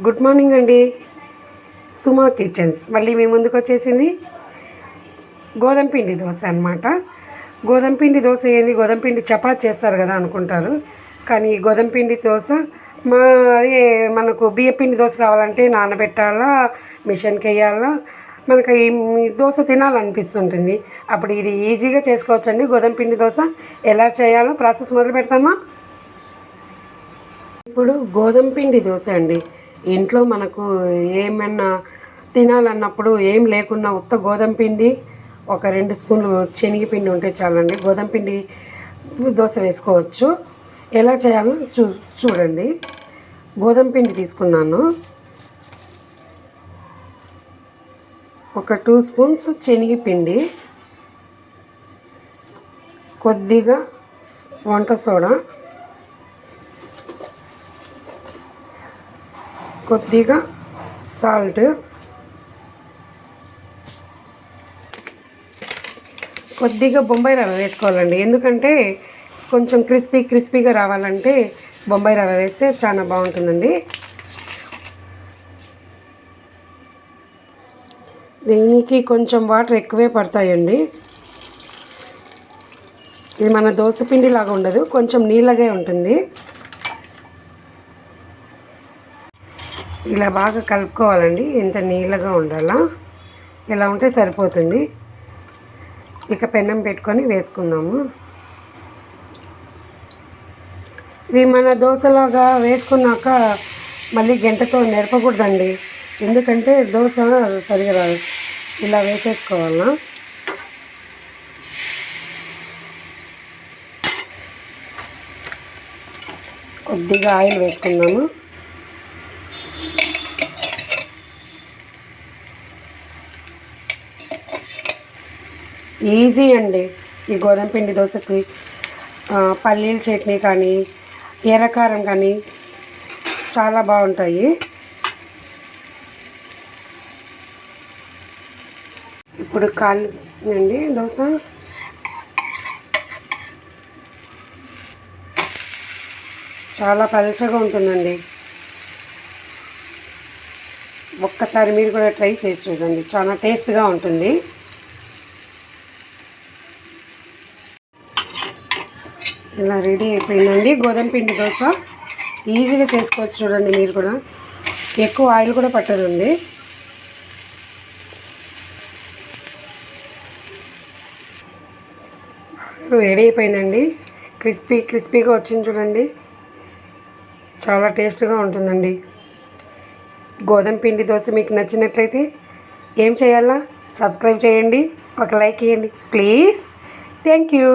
Good morning అండి. సుమా kitchens మళ్ళీ మీ ముందుకు వచ్చేసింది గోధుమ పిండి దోశ అనమాట. గోధుమ పిండి దోశ ఏంది, గోధుమ పిండి చపాతి చేస్తారు కదా అనుకుంటారు. కానీ గోధుమ పిండి దోశ అదే మనకు బియ్య పిండి దోశ కావాలంటే నానబెట్టాలా, మిషన్కి వేయాలా, మనకు ఈ దోశ తినాలనిపిస్తుంటుంది. అప్పుడు ఇది ఈజీగా చేసుకోవచ్చండి. గోధుమ పిండి దోశ ఎలా చేయాలో ప్రాసెస్ మొదలు పెడతామా. ఇప్పుడు గోధుమ పిండి దోశ అండి. ఇంట్లో మనకు ఏమన్నా తినాలన్నప్పుడు ఏం లేకున్నా ఉత్త గోధుమ పిండి, ఒక 2 స్పూన్లు శనగపిండి ఉంటే చాలండి. గోధుమ పిండి దోశ వేసుకోవచ్చు. ఎలా చేయాలో చూడండి. గోధుమ పిండి తీసుకున్నాను. ఒక 2 స్పూన్స్ శనగపిండి, కొద్దిగా వంట సోడా, కొద్దిగా సాల్ట్, కొద్దిగా బొంబాయి రవ్వ వేసుకోవాలండి. ఎందుకంటే కొంచెం క్రిస్పీగా రావాలంటే బొంబాయి రవ్వ వేస్తే చాలా బాగుంటుందండి. దీనికి కొంచెం వాటర్ ఎక్కువే పడతాయండి. ఇది మన దోశ పిండి లాగా ఉండదు, కొంచెం నీళ్ళగా ఉంటుంది. ఇలా బాగా కలుపుకోవాలండి. ఇంత నీళ్ళగా ఉండాలా, ఇలా ఉంటే సరిపోతుంది. ఇక పెన్నం పెట్టుకొని వేసుకుందాము. ఇది మన దోశలాగా వేసుకున్నాక మళ్ళీ గంటతో నెరపకూడదండి, ఎందుకంటే దోశ సరిగా రాదు. ఇలా వేసేసుకోవాలా. కొద్దిగా ఆయిల్ వేసుకుందాము. ఈజీ అండి ఈ గోధుమ పిండి దోశకి. పల్లీల చట్నీ కానీ ఎర్రకారం కానీ చాలా బాగుంటాయి. ఇప్పుడు కాలండి దోశ. చాలా పలచగా ఉంటుందండి. ఒక్కసారి మీరు కూడా ట్రై చేసి చూడండి, చాలా టేస్ట్గా ఉంటుంది. ఇలా రెడీ అయిపోయిందండి గోధుమ పిండి దోశ. ఈజీగా చేసుకోవచ్చు చూడండి మీరు కూడా. ఎక్కువ ఆయిల్ కూడా పట్టదండి. రెడీ అయిపోయిందండి. క్రిస్పీగా వచ్చింది చూడండి. చాలా టేస్ట్గా ఉంటుందండి. గోధుమ పిండి దోశ మీకు నచ్చినట్లయితే ఏం చేయాలా, సబ్స్క్రైబ్ చేయండి, ఒక లైక్ ఇవ్వండి ప్లీజ్. Thank you.